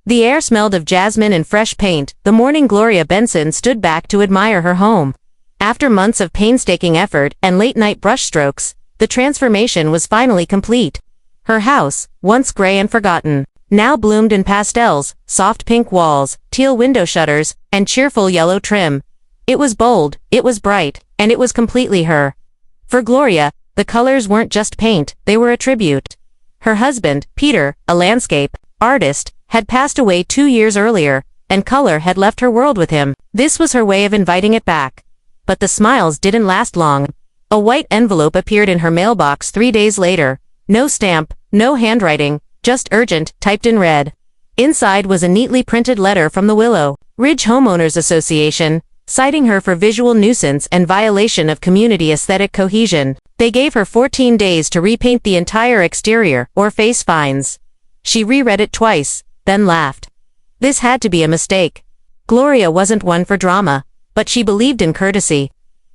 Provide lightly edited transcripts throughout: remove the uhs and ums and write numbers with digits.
The air smelled of jasmine and fresh paint. The morning Gloria Benson stood back to admire her home. After months of painstaking effort and late-night brushstrokes, the transformation was finally complete. Her house, once gray and forgotten, now bloomed in pastels, soft pink walls, teal window shutters, and cheerful yellow trim. It was bold, it was bright, and it was completely her. For Gloria, the colors weren't just paint, they were a tribute. Her husband, Peter, a landscape artist, had passed away 2 years earlier, and color had left her world with him. This was her way of inviting it back. But the smiles didn't last long. A white envelope appeared in her mailbox 3 days later. No stamp, no handwriting, just urgent, typed in red. Inside was a neatly printed letter from the Willow Ridge Homeowners Association, citing her for visual nuisance and violation of community aesthetic cohesion. They gave her 14 days to repaint the entire exterior, or face fines. She reread it twice, then laughed. This had to be a mistake. Gloria wasn't one for drama, but she believed in courtesy.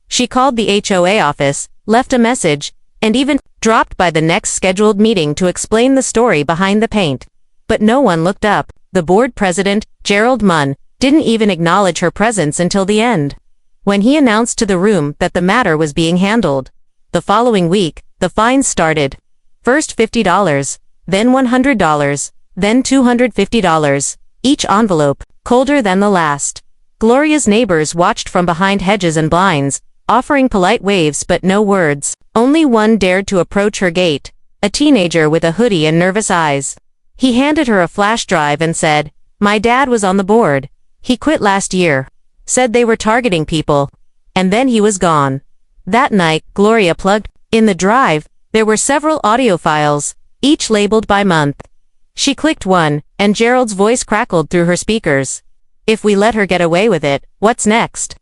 She called the HOA office, left a message, and even dropped by the next scheduled meeting to explain the story behind the paint. But no one looked up. The board president, Gerald Munn, didn't even acknowledge her presence until the end, when he announced to the room that the matter was being handled. The following week, the fines started. First $50, then $100, then $250, each envelope, colder than the last. Gloria's neighbors watched from behind hedges and blinds, offering polite waves but no words. Only one dared to approach her gate, a teenager with a hoodie and nervous eyes. He handed her a flash drive and said, "My dad was on the board. He quit last year. Said they were targeting people." And then he was gone. That night, Gloria plugged in the drive. There were several audio files, each labeled by month. She clicked one, and Gerald's voice crackled through her speakers. "If we let her get away with it, what's next?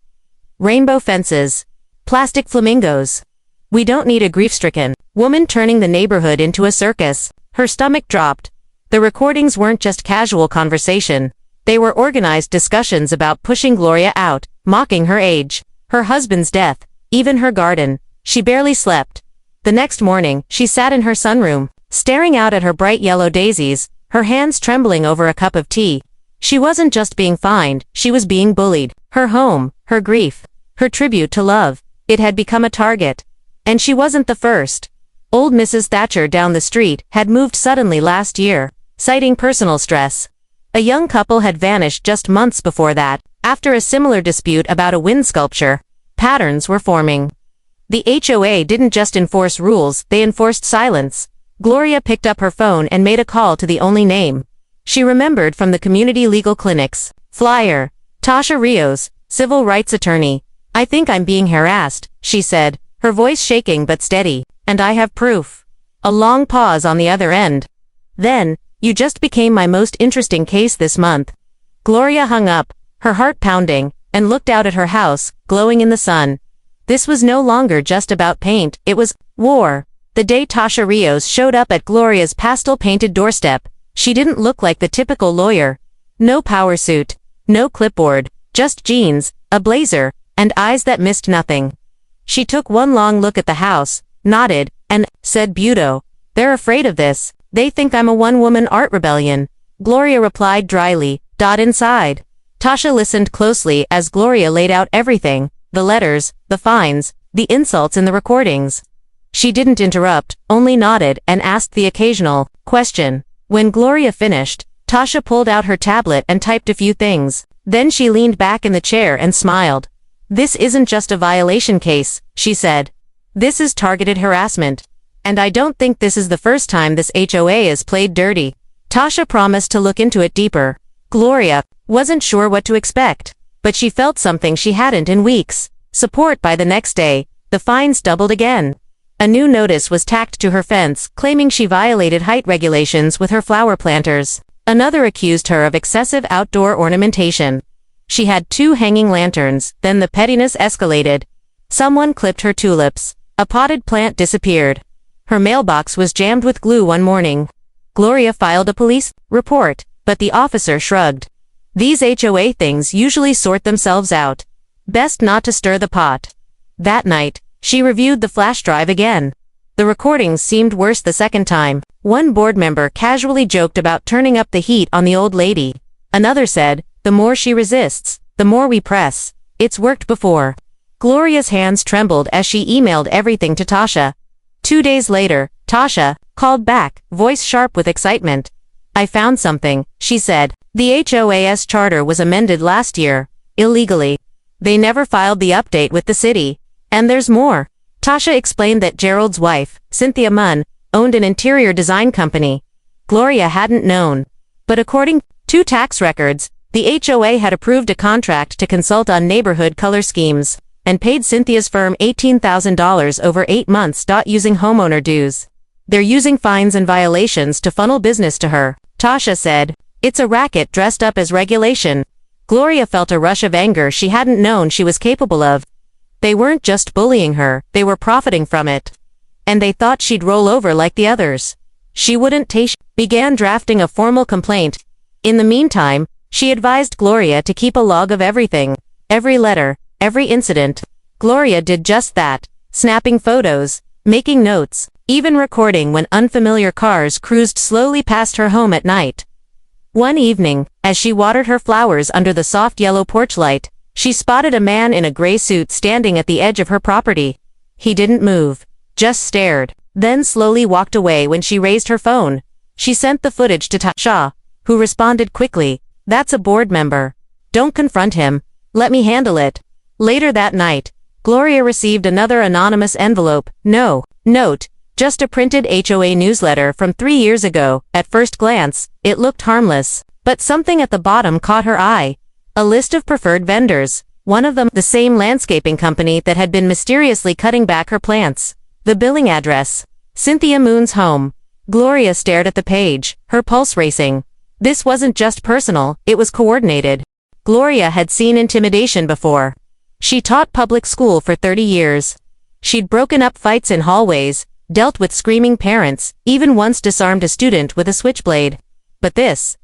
Rainbow fences. Plastic flamingos. We don't need a grief-stricken woman turning the neighborhood into a circus." Her stomach dropped. The recordings weren't just casual conversation. They were organized discussions about pushing Gloria out, mocking her age, her husband's death, even her garden. She barely slept. The next morning, she sat in her sunroom, staring out at her bright yellow daisies, her hands trembling over a cup of tea. She wasn't just being fined, she was being bullied. Her home, her grief, her tribute to love, it had become a target. And she wasn't the first. Old Mrs. Thatcher down the street had moved suddenly last year, citing personal stress. A young couple had vanished just months before that, after a similar dispute about a wind sculpture. Patterns were forming. The HOA didn't just enforce rules, they enforced silence. Gloria picked up her phone and made a call to the only name she remembered from the community legal clinics. Flyer. Tasha Rios, civil rights attorney. "I think I'm being harassed," she said, her voice shaking but steady. "And I have proof." A long pause on the other end. Then, "You just became my most interesting case this month." Gloria hung up, her heart pounding, and looked out at her house, glowing in the sun. This was no longer just about paint, it was war. The day Tasha Rios showed up at Gloria's pastel-painted doorstep, she didn't look like the typical lawyer. No power suit, no clipboard, just jeans, a blazer, and eyes that missed nothing. She took one long look at the house, nodded, and said, "Buto, they're afraid of this. They think I'm a one-woman art rebellion." Gloria replied dryly, "Inside." Tasha listened closely as Gloria laid out everything, the letters, the fines, the insults in the recordings. She didn't interrupt, only nodded and asked the occasional question. When Gloria finished, Tasha pulled out her tablet and typed a few things. Then she leaned back in the chair and smiled. "This isn't just a violation case," she said. "This is targeted harassment. And I don't think this is the first time this HOA is played dirty." Tasha promised to look into it deeper. Gloria wasn't sure what to expect, but she felt something she hadn't in weeks. Support by the next day, the fines doubled again. A new notice was tacked to her fence, claiming she violated height regulations with her flower planters. Another accused her of excessive outdoor ornamentation. She had 2 hanging lanterns, then the pettiness escalated. Someone clipped her tulips. A potted plant disappeared. Her mailbox was jammed with glue one morning. Gloria filed a police report, but the officer shrugged. These HOA things usually sort themselves out. Best not to stir the pot. That night, she reviewed the flash drive again. The The recordings seemed worse the second time. One board member casually joked about turning up the heat on the old lady. Another said, "The more she resists, the more we press. It's worked before." Gloria's hands trembled as she emailed everything to Tasha. 2 days later, Tasha called back, voice sharp with excitement. "I found something," she said. "The HOA's charter was amended last year, illegally. They never filed the update with the city. And there's more." Tasha explained that Gerald's wife, Cynthia Munn, owned an interior design company. Gloria hadn't known. But according to tax records, the HOA had approved a contract to consult on neighborhood color schemes, and paid Cynthia's firm $18,000 over 8 months. Using homeowner dues. "They're using fines and violations to funnel business to her," Tasha said. "It's a racket dressed up as regulation." Gloria felt a rush of anger she hadn't known she was capable of. They weren't just bullying her, they were profiting from it. And they thought she'd roll over like the others. She wouldn't. Tasha began drafting a formal complaint. In the meantime, she advised Gloria to keep a log of everything. Every letter, every incident. Gloria did just that, snapping photos, making notes, even recording when unfamiliar cars cruised slowly past her home at night. One evening, as she watered her flowers under the soft yellow porch light, she spotted a man in a gray suit standing at the edge of her property. He didn't move, just stared, then slowly walked away. When she raised her phone, she sent the footage to Tasha, who responded quickly, "That's a board member. Don't confront him. Let me handle it." Later that night, Gloria received another anonymous envelope. No note, just a printed HOA newsletter from 3 years ago. At first glance, it looked harmless, but something at the bottom caught her eye. A list of preferred vendors, one of them the same landscaping company that had been mysteriously cutting back her plants. The billing address, Cynthia Moon's home. Gloria stared at the page, her pulse racing. This wasn't just personal, it was coordinated. Gloria had seen intimidation before. She taught public school for 30 years. She'd broken up fights in hallways, dealt with screaming parents, even once disarmed a student with a switchblade. But this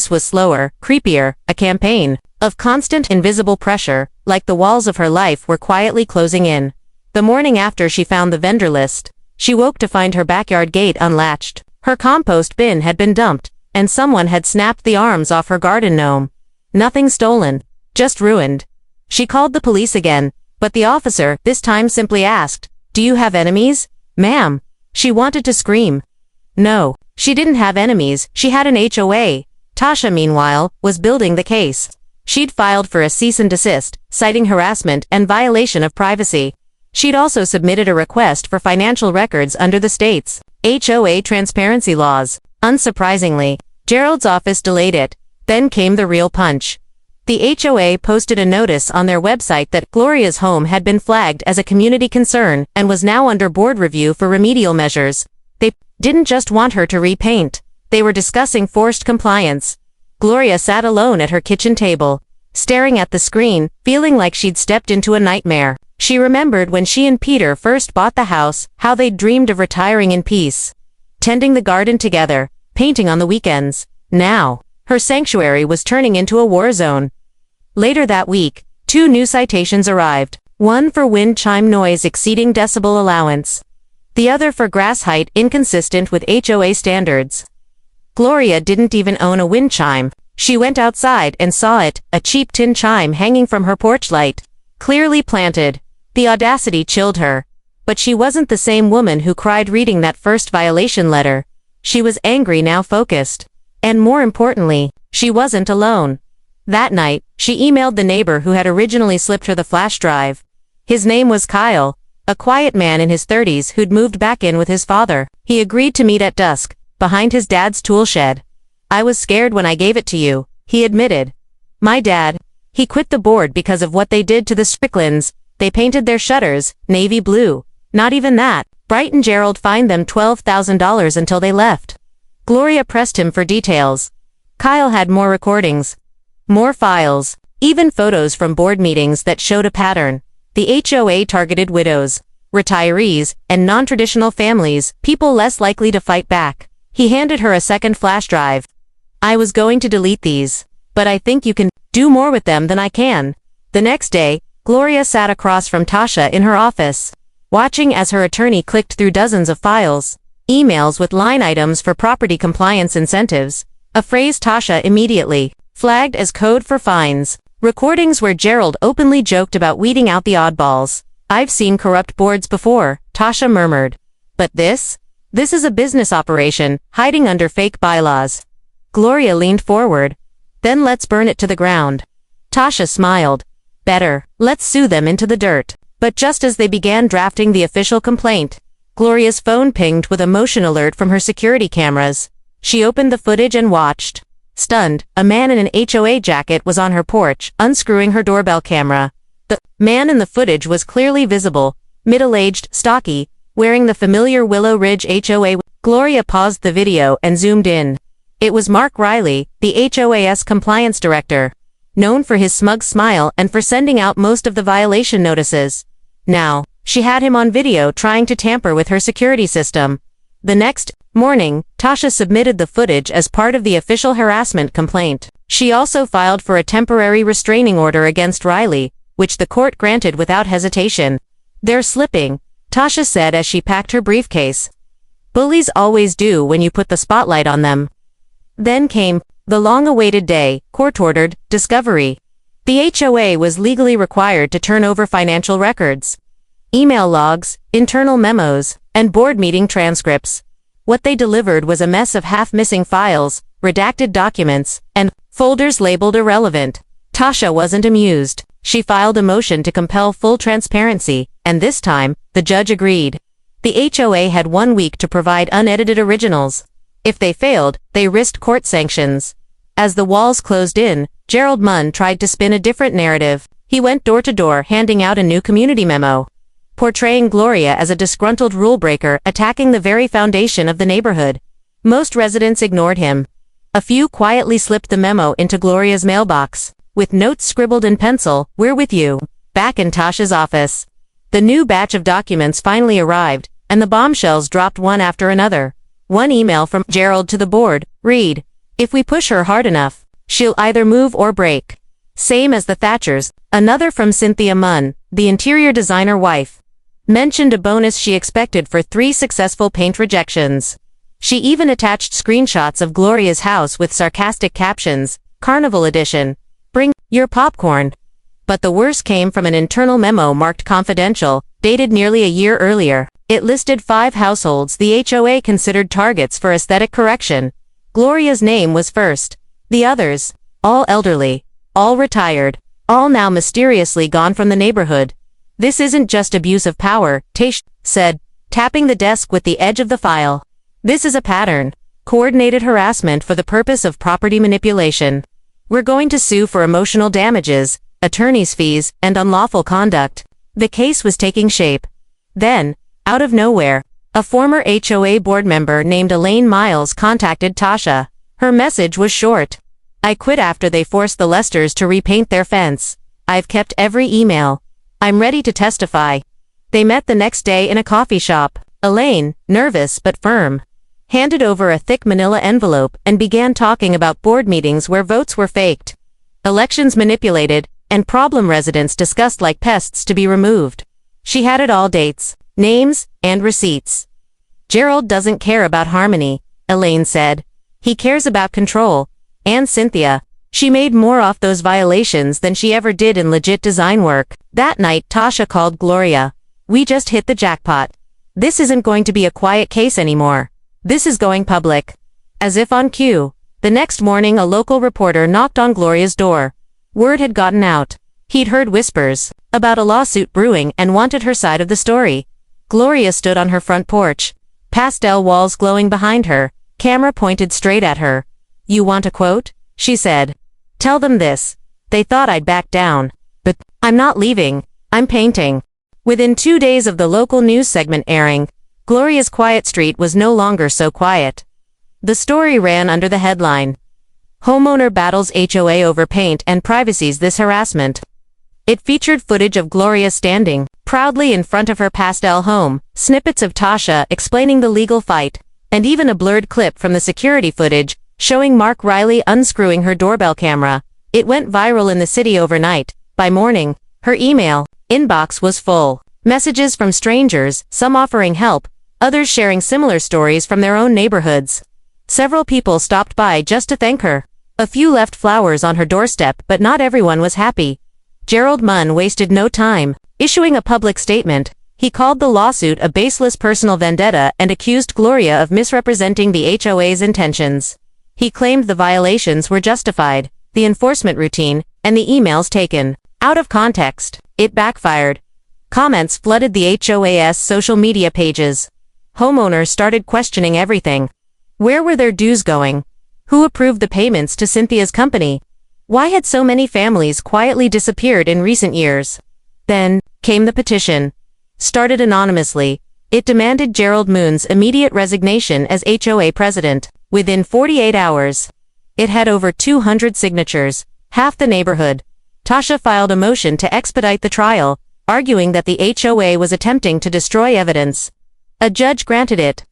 was slower, creepier, a campaign of constant invisible pressure, like the walls of her life were quietly closing in. The morning after she found the vendor list, she woke to find her backyard gate unlatched. Her compost bin had been dumped, and someone had snapped the arms off her garden gnome. Nothing stolen, just ruined. She called the police again, but the officer this time simply asked, "Do you have enemies, ma'am?" She wanted to scream. No, she didn't have enemies, she had an HOA. Tasha, meanwhile, was building the case. She'd filed for a cease and desist, citing harassment and violation of privacy. She'd also submitted a request for financial records under the state's HOA transparency laws. Unsurprisingly, Gerald's office delayed it. Then came the real punch. The HOA posted a notice on their website that Gloria's home had been flagged as a community concern and was now under board review for remedial measures. They didn't just want her to repaint. They were discussing forced compliance. Gloria sat alone at her kitchen table, staring at the screen, feeling like she'd stepped into a nightmare. She remembered when she and Peter first bought the house, how they'd dreamed of retiring in peace, tending the garden together, painting on the weekends. Now, her sanctuary was turning into a war zone. Later that week, 2 new citations arrived, one for wind chime noise exceeding decibel allowance, the other for grass height inconsistent with HOA standards. Gloria didn't even own a wind chime. She went outside and saw it, a cheap tin chime hanging from her porch light, clearly planted. The audacity chilled her. But she wasn't the same woman who cried reading that first violation letter. She was angry, now focused. And more importantly, she wasn't alone. That night, she emailed the neighbor who had originally slipped her the flash drive. His name was Kyle, a quiet man in his 30s who'd moved back in with his father. He agreed to meet at dusk, behind his dad's tool shed. "I was scared when I gave it to you," he admitted. "My dad, he quit the board because of what they did to the Stricklands. They painted their shutters navy blue. Not even that. Bright and Gerald fined them $12,000 until they left." Gloria pressed him for details. Kyle had more recordings, more files, even photos from board meetings that showed a pattern. The HOA targeted widows, retirees, and non-traditional families, people less likely to fight back. He handed her a second flash drive. "I was going to delete these, but I think you can do more with them than I can." The next day, Gloria sat across from Tasha in her office. watching as her attorney clicked through dozens of files, emails with line items for property compliance incentives, a phrase Tasha immediately flagged as code for fines, recordings where Gerald openly joked about weeding out the oddballs. "I've seen corrupt boards before," Tasha murmured. "But this is a business operation, hiding under fake bylaws." Gloria leaned forward. "Then let's burn it to the ground." Tasha smiled. "Better. Let's sue them into the dirt." But just as they began drafting the official complaint, Gloria's phone pinged with a motion alert from her security cameras. She opened the footage and watched. Stunned, a man in an HOA jacket was on her porch, unscrewing her doorbell camera. The man in the footage was clearly visible, middle-aged, stocky, wearing the familiar Willow Ridge HOA. Gloria paused the video and zoomed in. It was Mark Riley, the HOA's compliance director, known for his smug smile and for sending out most of the violation notices. Now, she had him on video trying to tamper with her security system. The next morning, Tasha submitted the footage as part of the official harassment complaint. She also filed for a temporary restraining order against Riley, which the court granted without hesitation. "They're slipping," Tasha said as she packed her briefcase. "Bullies always do when you put the spotlight on them." Then came the long-awaited day, court-ordered discovery. The HOA was legally required to turn over financial records, email logs, internal memos, and board meeting transcripts. What they delivered was a mess of half-missing files, redacted documents, and folders labeled irrelevant. Tasha wasn't amused. She filed a motion to compel full transparency, and this time, the judge agreed. The HOA had 1 week to provide unedited originals. If they failed, they risked court sanctions. As the walls closed in, Gerald Munn tried to spin a different narrative. He went door to door handing out a new community memo, portraying Gloria as a disgruntled rule-breaker attacking the very foundation of the neighborhood. Most residents ignored him. A few quietly slipped the memo into Gloria's mailbox, with notes scribbled in pencil, "We're with you." Back in Tasha's office, the new batch of documents finally arrived, and the bombshells dropped one after another. One email from Gerald to the board, read, "If we push her hard enough, she'll either move or break." Same as the Thatchers. Another from Cynthia Munn, the interior designer wife, mentioned a bonus she expected for 3 successful paint rejections. She even attached screenshots of Gloria's house with sarcastic captions, "Carnival Edition. Bring your popcorn." But the worst came from an internal memo marked confidential, dated nearly a year earlier. It listed 5 households the HOA considered targets for aesthetic correction. Gloria's name was first. The others, all elderly, all retired, all now mysteriously gone from the neighborhood. "This isn't just abuse of power," Tash said, tapping the desk with the edge of the file. "This is a pattern. Coordinated harassment for the purpose of property manipulation. We're going to sue for emotional damages, attorney's fees, and unlawful conduct." The case was taking shape. Then, out of nowhere, a former HOA board member named Elaine Miles contacted Tasha. Her message was short. "I quit after they forced the Lesters to repaint their fence. I've kept every email. I'm ready to testify." They met the next day in a coffee shop. Elaine, nervous but firm, handed over a thick manila envelope and began talking about board meetings where votes were faked, elections manipulated, and problem residents discussed like pests to be removed. She had it all: dates, names, and receipts. "Gerald doesn't care about harmony," Elaine said. "He cares about control." And Cynthia, "She made more off those violations than she ever did in legit design work." That night, Tasha called Gloria. "We just hit the jackpot. This isn't going to be a quiet case anymore. This is going public." As if on cue, the next morning a local reporter knocked on Gloria's door. Word had gotten out. He'd heard whispers about a lawsuit brewing and wanted her side of the story. Gloria stood on her front porch, pastel walls glowing behind her, camera pointed straight at her. "You want a quote?" she said. "Tell them this. They thought I'd back down. But I'm not leaving. I'm painting." Within 2 days of the local news segment airing, Gloria's quiet street was no longer so quiet. The story ran under the headline, "Homeowner battles HOA over paint and privacy's this harassment." It featured footage of Gloria standing proudly in front of her pastel home, snippets of Tasha explaining the legal fight, and even a blurred clip from the security footage showing Mark Riley unscrewing her doorbell camera. It went viral in the city overnight. By morning, her email inbox was full. Messages from strangers, some offering help, others sharing similar stories from their own neighborhoods. Several people stopped by just to thank her. A few left flowers on her doorstep, but not everyone was happy. Gerald Munn wasted no time. Issuing a public statement, he called the lawsuit a baseless personal vendetta and accused Gloria of misrepresenting the HOA's intentions. He claimed the violations were justified, the enforcement routine, and the emails taken out of context. It backfired. Comments flooded the HOA's social media pages. Homeowners started questioning everything. Where were their dues going? Who approved the payments to Cynthia's company? Why had so many families quietly disappeared in recent years? Then came the petition. Started anonymously, it demanded Gerald Munn's immediate resignation as HOA president. Within 48 hours, it had over 200 signatures, half the neighborhood. Tasha filed a motion to expedite the trial, arguing that the HOA was attempting to destroy evidence. A judge granted it.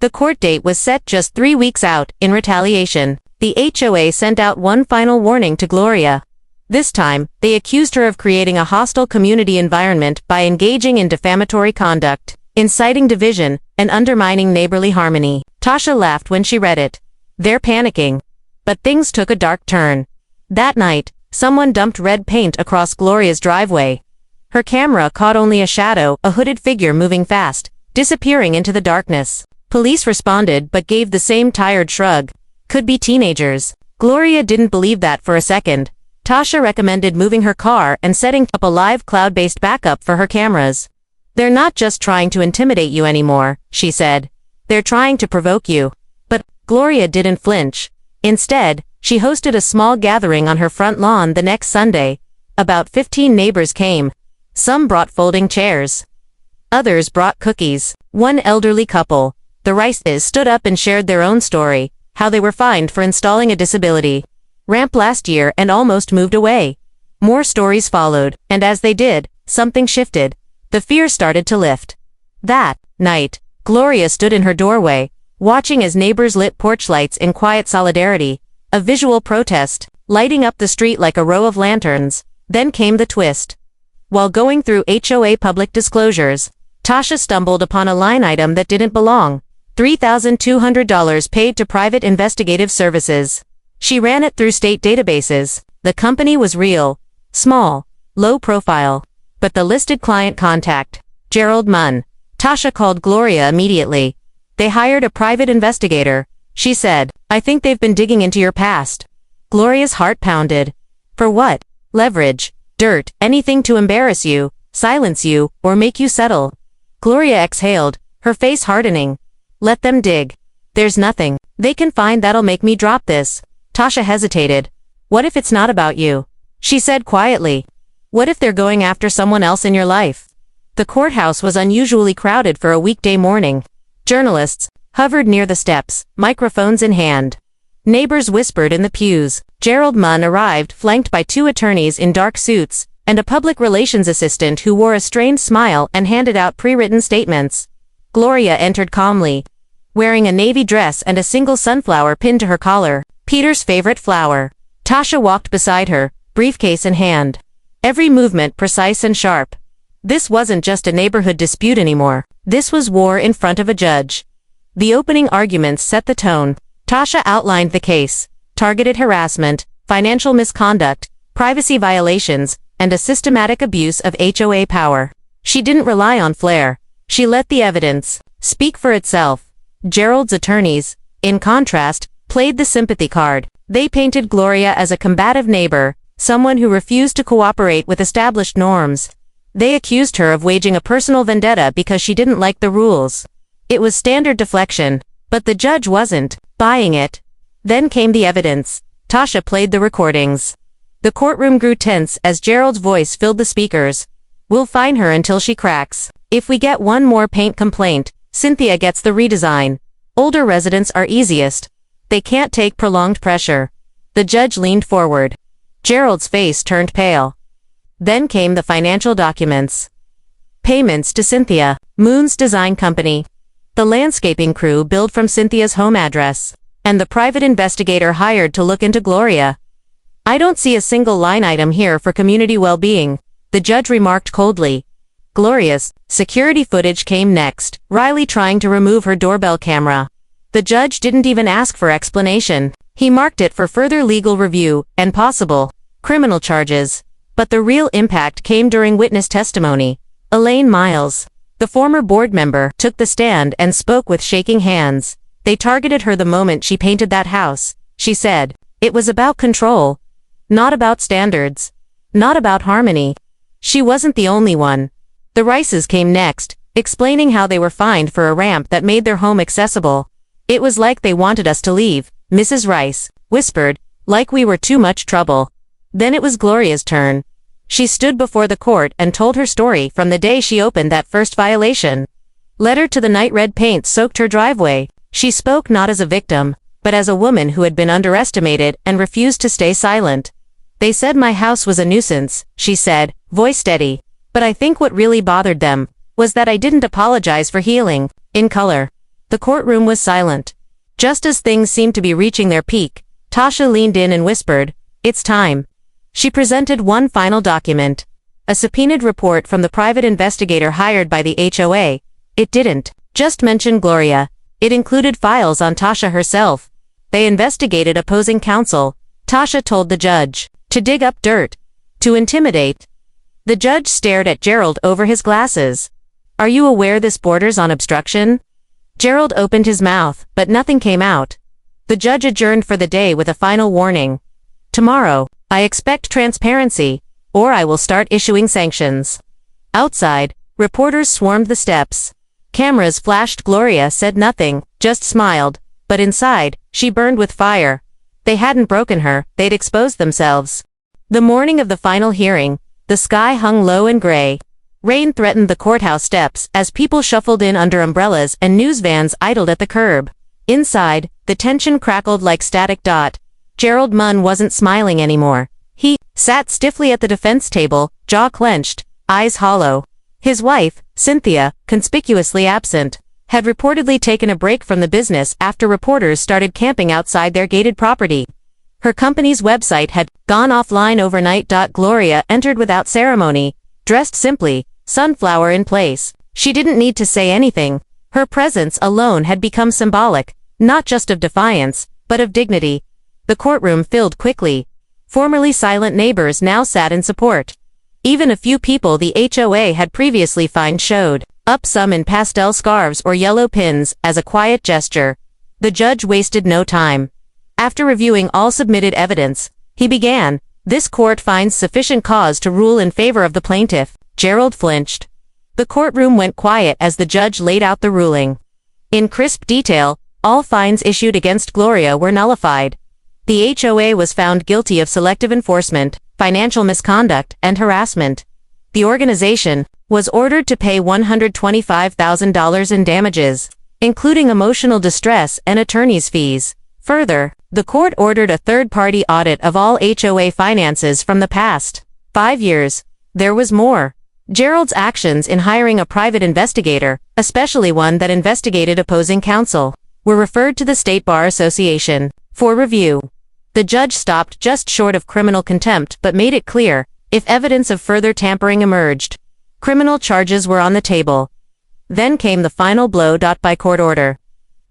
The court date was set just 3 weeks out. In retaliation, the HOA sent out one final warning to Gloria. This time, they accused her of creating a hostile community environment by engaging in defamatory conduct, inciting division, and undermining neighborly harmony. Tasha laughed when she read it. They're panicking. But things took a dark turn. That night, someone dumped red paint across Gloria's driveway. Her camera caught only a shadow, a hooded figure moving fast, disappearing into the darkness. Police responded but gave the same tired shrug. Could be teenagers. Gloria didn't believe that for a second. Tasha recommended moving her car and setting up a live cloud-based backup for her cameras. They're not just trying to intimidate you anymore, she said. They're trying to provoke you. But Gloria didn't flinch. Instead, she hosted a small gathering on her front lawn the next Sunday. About 15 neighbors came. Some brought folding chairs. Others brought cookies. One elderly couple, the Rices, stood up and shared their own story, how they were fined for installing a disability ramp last year and almost moved away. More stories followed, and as they did, something shifted. The fear started to lift. That night, Gloria stood in her doorway, watching as neighbors lit porch lights in quiet solidarity, a visual protest, lighting up the street like a row of lanterns. Then came the twist. While going through HOA public disclosures, Tasha stumbled upon a line item that didn't belong. $3,200 paid to private investigative services. She ran it through state databases. The company was real, small, low profile. But the listed client contact, Gerald Munn. Tasha called Gloria immediately. They hired a private investigator. She said, I think they've been digging into your past. Gloria's heart pounded. For what? Leverage, dirt, anything to embarrass you, silence you, or make you settle. Gloria exhaled, her face hardening. Let them dig. There's nothing they can find that'll make me drop this. Tasha hesitated. What if it's not about you? She said quietly. What if they're going after someone else in your life? The courthouse was unusually crowded for a weekday morning. Journalists hovered near the steps, microphones in hand. Neighbors whispered in the pews. Gerald Munn arrived flanked by 2 attorneys in dark suits, and a public relations assistant who wore a strained smile and handed out pre-written statements. Gloria entered calmly, wearing a navy dress and a single sunflower pinned to her collar, Peter's favorite flower. Tasha walked beside her, briefcase in hand. Every movement precise and sharp. This wasn't just a neighborhood dispute anymore. This was war in front of a judge. The opening arguments set the tone. Tasha outlined the case: targeted harassment, financial misconduct, privacy violations, and a systematic abuse of HOA power. She didn't rely on flair. She let the evidence speak for itself. Gerald's attorneys, in contrast, played the sympathy card. They painted Gloria as a combative neighbor, someone who refused to cooperate with established norms. They accused her of waging a personal vendetta because she didn't like the rules. It was standard deflection, but the judge wasn't buying it. Then came the evidence. Tasha played the recordings. The courtroom grew tense as Gerald's voice filled the speakers. We'll fine her until she cracks. If we get one more paint complaint, Cynthia gets the redesign. Older residents are easiest. They can't take prolonged pressure. The judge leaned forward. Gerald's face turned pale. Then came the financial documents. Payments to Cynthia, Munn's design company. The landscaping crew billed from Cynthia's home address. And the private investigator hired to look into Gloria. I don't see a single line item here for community well-being, the judge remarked coldly. Glorious. Security footage came next, Riley trying to remove her doorbell camera. The judge didn't even ask for explanation. He marked it for further legal review and possible criminal charges. But the real impact came during witness testimony. Elaine Miles, the former board member, took the stand and spoke with shaking hands. They targeted her the moment she painted that house. She said, "It was about control. Not about standards. Not about harmony." She wasn't the only one. The Rices came next, explaining how they were fined for a ramp that made their home accessible. "It was like they wanted us to leave," Mrs. Rice whispered, "like we were too much trouble." Then it was Gloria's turn. She stood before the court and told her story from the day she opened that first violation. Letter to the night red paint soaked her driveway. She spoke not as a victim, but as a woman who had been underestimated and refused to stay silent. "They said my house was a nuisance," she said, voice steady. "But I think what really bothered them was that I didn't apologize for healing." In color. The courtroom was silent. Just as things seemed to be reaching their peak, Tasha leaned in and whispered, "It's time." She presented one final document. A subpoenaed report from the private investigator hired by the HOA. It didn't just mention Gloria. It included files on Tasha herself. They investigated opposing counsel. Tasha told the judge to dig up dirt, to intimidate. The judge stared at Gerald over his glasses. "Are you aware this borders on obstruction?" Gerald opened his mouth, but nothing came out. The judge adjourned for the day with a final warning. "Tomorrow, I expect transparency, or I will start issuing sanctions." Outside, reporters swarmed the steps. Cameras flashed. Gloria said nothing, just smiled, but inside, she burned with fire. They hadn't broken her, they'd exposed themselves. The morning of the final hearing, the sky hung low and gray. Rain threatened the courthouse steps as people shuffled in under umbrellas and news vans idled at the curb. Inside, the tension crackled like static dot. Gerald Munn wasn't smiling anymore. He sat stiffly at the defense table, jaw clenched, eyes hollow. His wife, Cynthia, conspicuously absent, had reportedly taken a break from the business after reporters started camping outside their gated property. Her company's website had gone offline overnight. Gloria entered without ceremony, dressed simply, sunflower in place. She didn't need to say anything. Her presence alone had become symbolic, not just of defiance, but of dignity. The courtroom filled quickly. Formerly silent neighbors now sat in support. Even a few people the HOA had previously fined showed up, some in pastel scarves or yellow pins, as a quiet gesture. The judge wasted no time. After reviewing all submitted evidence, he began, "This court finds sufficient cause to rule in favor of the plaintiff." Gerald flinched. The courtroom went quiet as the judge laid out the ruling. In crisp detail, all fines issued against Gloria were nullified. The HOA was found guilty of selective enforcement, financial misconduct, and harassment. The organization was ordered to pay $125,000 in damages, including emotional distress and attorney's fees. Further, the court ordered a third-party audit of all HOA finances from the past 5 years. There was more. Gerald's actions in hiring a private investigator, especially one that investigated opposing counsel, were referred to the State Bar Association for review. The judge stopped just short of criminal contempt but made it clear, if evidence of further tampering emerged, criminal charges were on the table. Then came the final blow. By court order,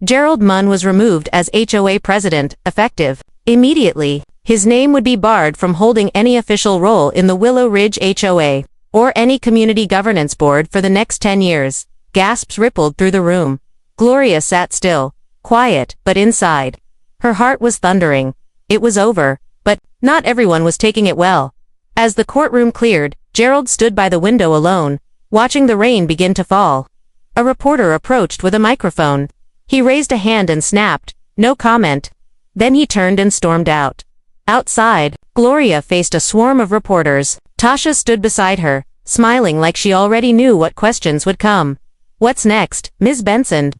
Gerald Munn was removed as HOA president, effective immediately. His name would be barred from holding any official role in the Willow Ridge HOA or any community governance board for the next 10 years. Gasps rippled through the room. Gloria sat still, quiet, but inside, her heart was thundering. It was over, but not everyone was taking it well. As the courtroom cleared, Gerald stood by the window alone, watching the rain begin to fall. A reporter approached with a microphone. He raised a hand and snapped, "No comment." Then he turned and stormed out. Outside, Gloria faced a swarm of reporters. Tasha stood beside her, smiling like she already knew what questions would come. "What's next, Ms. Benson?"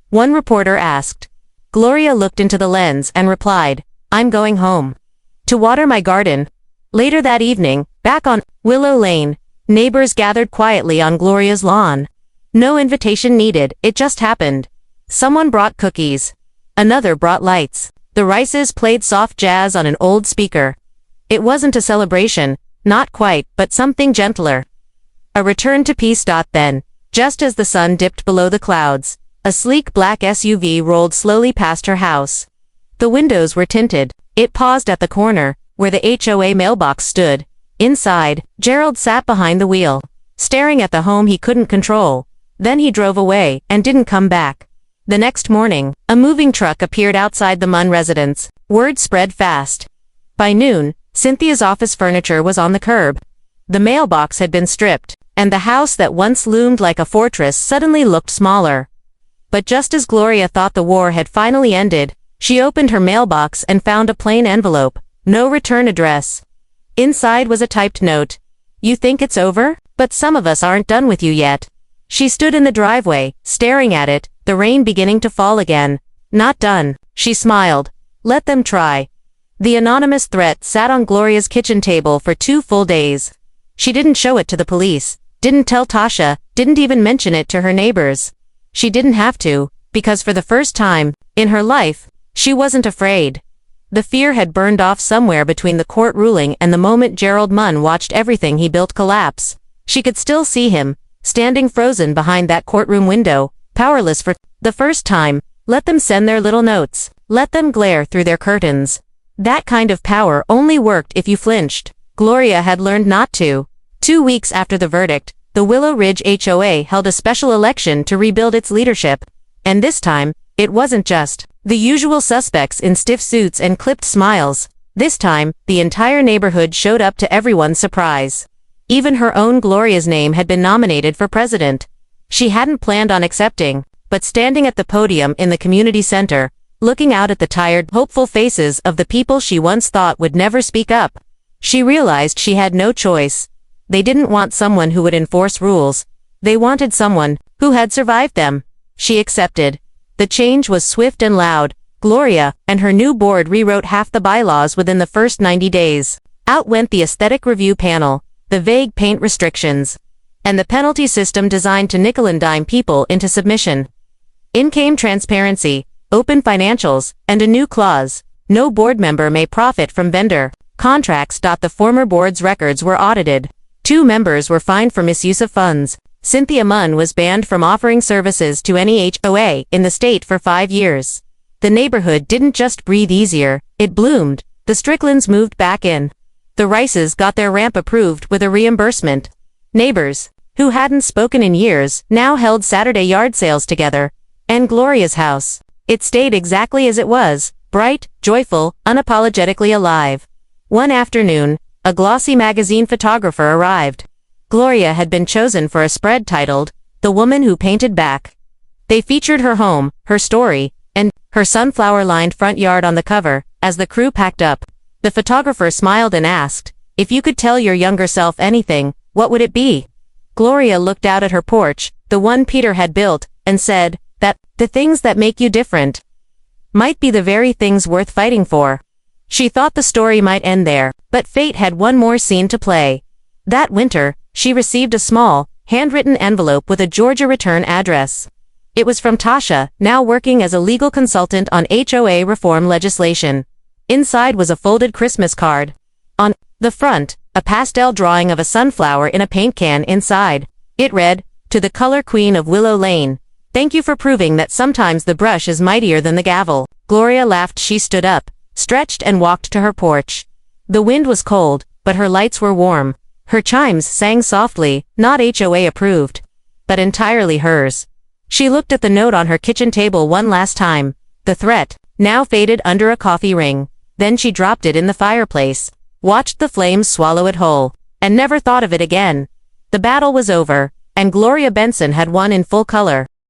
one reporter asked. Gloria looked into the lens and replied, "I'm going home. To water my garden." Later that evening, back on Willow Lane, neighbors gathered quietly on Gloria's lawn. No invitation needed, it just happened. Someone brought cookies. Another brought lights. The Rices played soft jazz on an old speaker. It wasn't a celebration, not quite, but something gentler. A return to peace. Then, just as the sun dipped below the clouds, a sleek black SUV rolled slowly past her house. The windows were tinted. It paused at the corner, where the HOA mailbox stood. Inside, Gerald sat behind the wheel, staring at the home he couldn't control. Then he drove away, and didn't come back. The next morning, a moving truck appeared outside the Munn residence. Word spread fast. By noon, Cynthia's office furniture was on the curb. The mailbox had been stripped, and the house that once loomed like a fortress suddenly looked smaller. But just as Gloria thought the war had finally ended, she opened her mailbox and found a plain envelope, no return address. Inside was a typed note. "You think it's over? But some of us aren't done with you yet." She stood in the driveway, staring at it, the rain beginning to fall again. "Not done," she smiled. "Let them try." The anonymous threat sat on Gloria's kitchen table for 2 full days. She didn't show it to the police, didn't tell Tasha, didn't even mention it to her neighbors. She didn't have to, because for the first time, in her life, she wasn't afraid. The fear had burned off somewhere between the court ruling and the moment Gerald Munn watched everything he built collapse. She could still see him, standing frozen behind that courtroom window, powerless. For the first time, let them send their little notes, let them glare through their curtains. That kind of power only worked if you flinched. Gloria had learned not to. 2 weeks after the verdict, the Willow Ridge HOA held a special election to rebuild its leadership. And this time, it wasn't just the usual suspects in stiff suits and clipped smiles. This time, the entire neighborhood showed up to everyone's surprise. Even her own Gloria's name had been nominated for president. She hadn't planned on accepting, but standing at the podium in the community center, looking out at the tired, hopeful faces of the people she once thought would never speak up, she realized she had no choice. They didn't want someone who would enforce rules. They wanted someone who had survived them. She accepted. The change was swift and loud. Gloria and her new board rewrote half the bylaws within the first 90 days. Out went the aesthetic review panel, the vague paint restrictions, and the penalty system designed to nickel-and-dime people into submission. In came transparency, open financials, and a new clause: no board member may profit from vendor contracts. The former board's records were audited. 2 members were fined for misuse of funds. Cynthia Munn was banned from offering services to any HOA in the state for 5 years. The neighborhood didn't just breathe easier, it bloomed. The Stricklands moved back in. The Rices got their ramp approved with a reimbursement. Neighbors, who hadn't spoken in years, now held Saturday yard sales together. And Gloria's house, it stayed exactly as it was, bright, joyful, unapologetically alive. One afternoon, a glossy magazine photographer arrived. Gloria had been chosen for a spread titled, "The Woman Who Painted Back." They featured her home, her story, and her sunflower-lined front yard on the cover. As the crew packed up, the photographer smiled and asked, "If you could tell your younger self anything, what would it be?" Gloria looked out at her porch, the one Peter had built, and said, "That the things that make you different might be the very things worth fighting for." She thought the story might end there, but fate had one more scene to play. That winter, she received a small, handwritten envelope with a Georgia return address. It was from Tasha, now working as a legal consultant on HOA reform legislation. Inside was a folded Christmas card. On the front, a pastel drawing of a sunflower in a paint can inside. It read, "To the color queen of Willow Lane. Thank you for proving that sometimes the brush is mightier than the gavel." Gloria laughed. She stood up, stretched and walked to her porch. The wind was cold, but her lights were warm. Her chimes sang softly, not HOA approved, but entirely hers. She looked at the note on her kitchen table one last time. The threat, now faded under a coffee ring. Then she dropped it in the fireplace, watched the flames swallow it whole, and never thought of it again. The battle was over, and Gloria Benson had won in full color.